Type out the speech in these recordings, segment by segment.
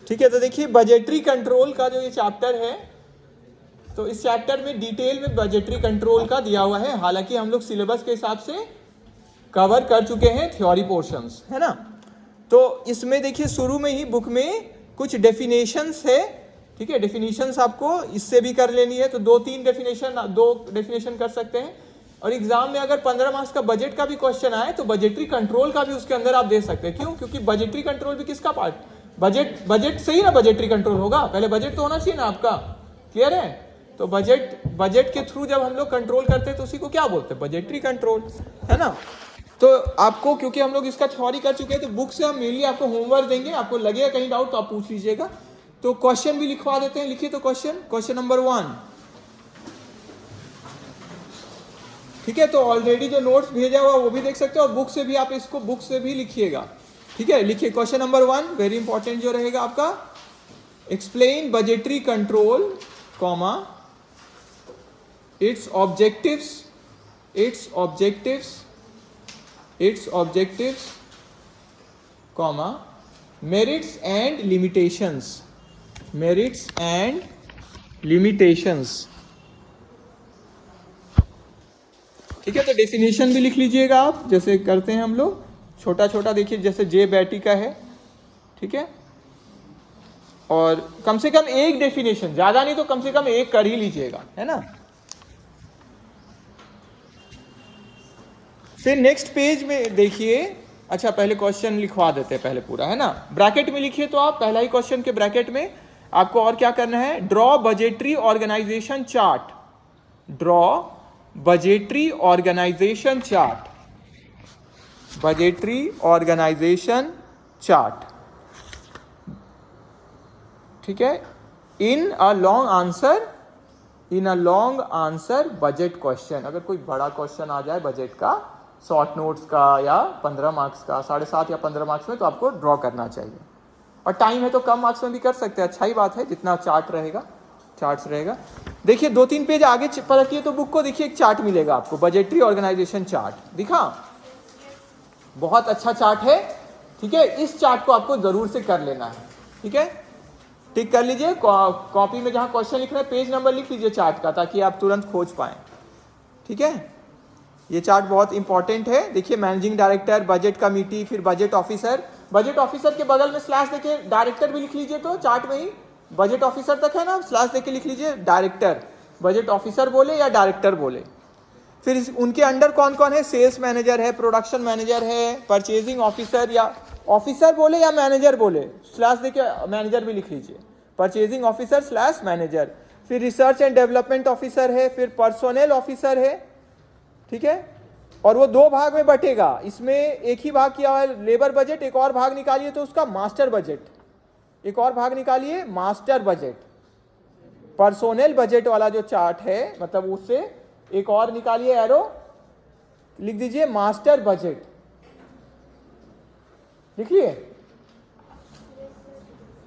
ठीक है, तो देखिए बजटरी कंट्रोल का जो ये चैप्टर है, तो इस चैप्टर में डिटेल में बजटरी कंट्रोल का दिया हुआ है। हालांकि हम लोग सिलेबस के हिसाब से कवर कर चुके हैं थ्योरी पोर्शंस, है ना। तो इसमें देखिए शुरू में ही बुक में कुछ डेफिनेशंस है, ठीक है। डेफिनेशंस आपको इससे भी कर लेनी है, तो दो डेफिनेशन कर सकते हैं। और एग्जाम में अगर 15 मार्क्स का बजट का भी क्वेश्चन आए तो बजटरी कंट्रोल का भी उसके अंदर आप दे सकते हैं। क्यों? क्योंकि बजटरी कंट्रोल भी किसका पार्ट, बजट से ही ना बजटरी कंट्रोल होगा। पहले बजट तो होना चाहिए ना आपका, क्लियर है। तो बजट के थ्रू जब हम लोग कंट्रोल करते हैं तो उसी को क्या बोलते हैं, बजटरी कंट्रोल, है ना। तो आपको, क्योंकि हम लोग इसका थ्योरी कर चुके हैं, तो बुक से हम मेनली आपको होमवर्क देंगे। आपको लगेगा कहीं डाउट तो आप पूछ लीजिएगा। तो क्वेश्चन भी लिखवा देते हैं, लिखिए। तो क्वेश्चन नंबर 1, ठीक है। तो ऑलरेडी जो नोट्स भेजा हुआ वो भी देख सकते हो, और बुक से भी आप इसको बुक से भी लिखिएगा, ठीक है। लिखिए क्वेश्चन नंबर 1, वेरी इंपॉर्टेंट जो रहेगा आपका, explain budgetary control, comma its objectives, comma merits and limitations, ठीक है। तो डेफिनेशन भी लिख लीजिएगा आप, जैसे करते हैं हम लोग, छोटा छोटा। देखिए जैसे जे बैटी का है, ठीक है। और कम से कम एक डेफिनेशन, ज्यादा नहीं तो कम से कम एक कर ही लीजिएगा, है ना। फिर नेक्स्ट पेज में देखिए, अच्छा पहले क्वेश्चन लिखवा देते हैं पहले पूरा, है ना। ब्रैकेट में लिखिए, तो आप पहला ही क्वेश्चन के ब्रैकेट में आपको और क्या करना है, draw budgetary organisation chart, draw budgetary organisation chart, budgetary organisation chart, ठीक है। In a long answer budget question. अगर कोई बड़ा क्वेश्चन आ जाए बजट का, शॉर्ट नोट्स का, या 15 मार्क्स का, 7.5 या 15 मार्क्स में, तो आपको ड्रॉ करना चाहिए। और टाइम है तो कम मार्क्स में भी कर सकते हैं, अच्छा ही बात है, जितना चार्ट्स रहेगा। देखिए 2-3 पेज आगे पलटिए तो बुक को देखिए, एक चार्ट मिलेगा आपको, बजटरी ऑर्गेनाइजेशन चार्ट दिखा, बहुत अच्छा चार्ट है, ठीक है। इस चार्ट को आपको जरूर से कर लेना है, ठीक है। टिक कर लीजिए, कॉपी में जहां क्वेश्चन लिख रहे हैं पेज नंबर लिख लीजिए चार्ट का, ताकि आप तुरंत खोज पाएं, ठीक है। ये चार्ट बहुत इंपॉर्टेंट है। देखिए मैनेजिंग डायरेक्टर, बजट कमेटी, फिर बजट ऑफिसर के बगल में स्लैश देके डायरेक्टर भी लिख लीजिए। तो चार्ट में ही बजट ऑफिसर तक है ना, स्लैश देके लिख लीजिए डायरेक्टर, बजट ऑफिसर बोले या डायरेक्टर बोले। फिर उनके अंडर कौन कौन है, सेल्स मैनेजर है, प्रोडक्शन मैनेजर है, परचेजिंग ऑफिसर, या ऑफिसर बोले या मैनेजर बोले, स्लैश देके मैनेजर भी लिख लीजिए, परचेजिंग ऑफिसर स्लैश मैनेजर। फिर रिसर्च एंड डेवलपमेंट ऑफिसर है, फिर पर्सोनेल ऑफिसर है, ठीक है। और वो 2 भाग में बटेगा, इसमें एक ही भाग किया हुआ है लेबर बजट, एक और भाग निकालिए तो उसका मास्टर बजट, एक और भाग निकालिए मास्टर बजट। पर्सोनेल बजट वाला जो चार्ट है, मतलब उससे एक और निकालिए एरो, लिख दीजिए मास्टर बजट, लिखिए।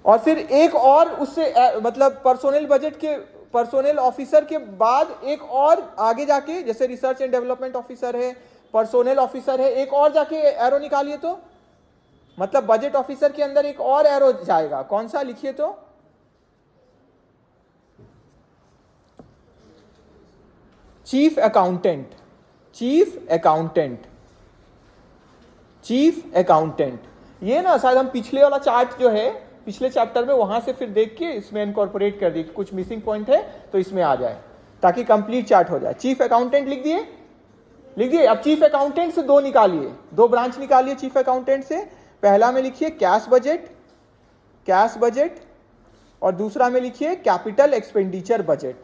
और फिर एक और उससे, मतलब पर्सोनेल ऑफिसर के बाद एक और आगे जाके, जैसे रिसर्च एंड डेवलपमेंट ऑफिसर है, पर्सोनेल ऑफिसर है, एक और जाके एरो निकालिए, तो मतलब बजट ऑफिसर के अंदर एक और एरो जाएगा, कौन सा, लिखिए। तो चीफ अकाउंटेंट। ये ना शायद हम पिछले वाला चार्ट जो है, पिछले चैप्टर में, वहां से फिर देख के इसमें इनकॉर्पोरेट कर दी, कुछ मिसिंग पॉइंट है तो इसमें आ जाए, ताकि कंप्लीट चार्ट हो जाए। चीफ अकाउंटेंट लिख दिए। अब चीफ अकाउंटेंट से 2 निकालिए, 2 ब्रांच निकालिए चीफ अकाउंटेंट से। पहला में लिखिए कैश बजट, और दूसरा में लिखिए कैपिटल एक्सपेंडिचर बजट।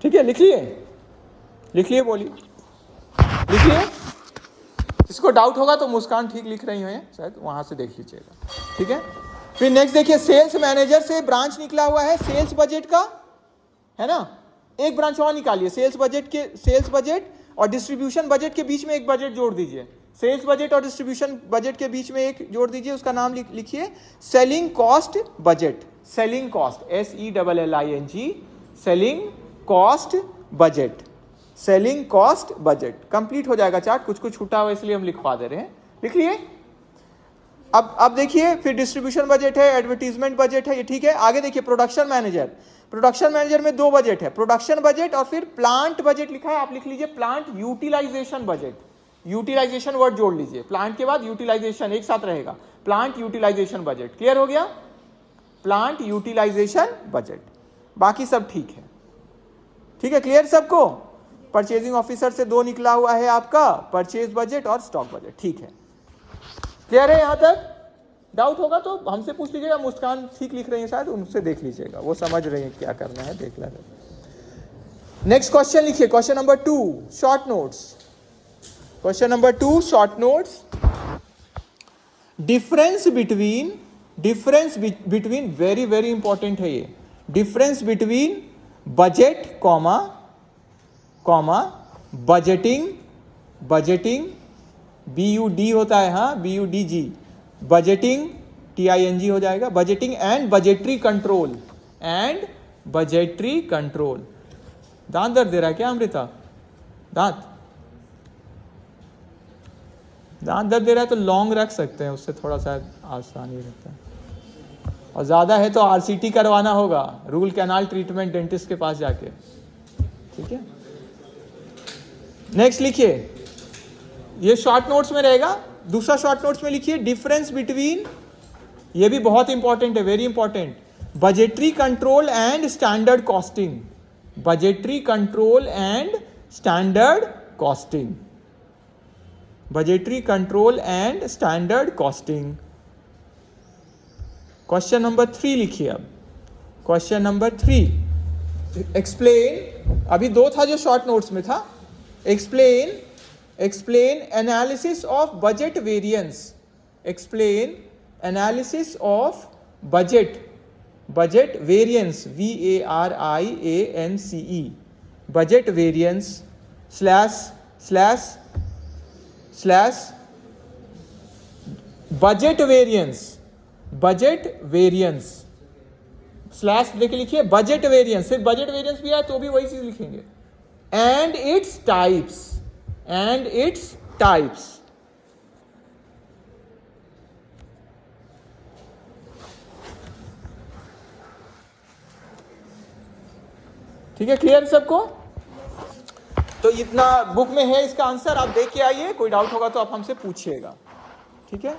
ठीक है, लिखिए, बोलिए, लिखिए। इसको डाउट होगा तो मुस्कान ठीक लिख रही हैं शायद, वहां से देख लीजिएगा, ठीक है। फिर नेक्स्ट देखिए, सेल्स मैनेजर से ब्रांच निकला हुआ है सेल्स बजट का, है ना। एक ब्रांच और निकालिए, सेल्स बजट और डिस्ट्रीब्यूशन बजट के बीच में एक बजट जोड़ दीजिए, सेल्स बजट और डिस्ट्रीब्यूशन बजट के बीच में एक जोड़ दीजिए, उसका नाम लिखिए selling cost budget, selling cost, SELLING, selling cost budget, selling cost budget, complete हो जाएगा चार्ट, कुछ कुछ छूटा हुआ इसलिए हम लिखवा दे रहे हैं, लिख लिए। अब देखिए फिर डिस्ट्रीब्यूशन बजट है, एडवर्टीजमेंट बजट है, ये ठीक है। आगे देखिए प्रोडक्शन मैनेजर, प्रोडक्शन मैनेजर में दो बजट है, प्रोडक्शन बजट और फिर प्लांट बजट लिखा है, आप लिख लीजिए plant utilisation budget. Utilisation word जोड़ लीजिए, प्लांट के बाद यूटिलाइजेशन एक साथ रहेगा, प्लांट यूटिलाइजेशन बजट। क्लियर हो गया? प्लांट यूटिलाइजेशन बजट, बाकी सब ठीक है। ठीक है, क्लियर सबको? परचेजिंग ऑफिसर से दो निकला हुआ है आपका, परचेज बजट और स्टॉक बजट। ठीक है, क्लियर है यहां तक? डाउट होगा तो हमसे पूछ लीजिएगा, मुस्कान ठीक लिख रही है शायद, उनसे देख लीजिएगा, वो समझ रही है क्या करना है, देख लेंगे। नेक्स्ट क्वेश्चन लिखिए, question number 2, short notes. Question number 2, short notes. Difference between very very important है ये, difference between budget comma budgeting, BUD होता है, हाँ BUDG, बजटिंग TING हो जाएगा, बजटिंग एंड बजटरी कंट्रोल, दांत दर्द दे रहा है क्या अमृता? दांत दर्द दे रहा है तो लॉन्ग रख सकते हैं, उससे थोड़ा सा आसानी रहता है, और ज्यादा है तो RCT करवाना होगा, रूल कैनाल ट्रीटमेंट डेंटिस्ट के पास जाके। ठीक है, नेक्स्ट लिखिए, ये शॉर्ट नोट्स में रहेगा। दूसरा शॉर्ट नोट्स में लिखिए डिफरेंस बिटवीन, ये भी बहुत इंपॉर्टेंट है, very important, budgetary control and standard costing, budgetary control and standard costing, budgetary control and standard costing. Question number 3 लिखिए। अब क्वेश्चन नंबर 3, एक्सप्लेन, अभी 2 था जो शॉर्ट नोट्स में था, explain analysis of budget variance, explain analysis of budget variance, VARIANCE, budget variance slash budget variance slash देख लिखिए, budget variance, सिर्फ बजट वेरिएंस भी आए तो भी वही चीज लिखेंगे, एंड इट्स टाइप्स, ठीक है, क्लियर सबको? तो इतना बुक में है इसका आंसर, आप देख के आइए, कोई डाउट होगा तो आप हमसे पूछिएगा। ठीक है।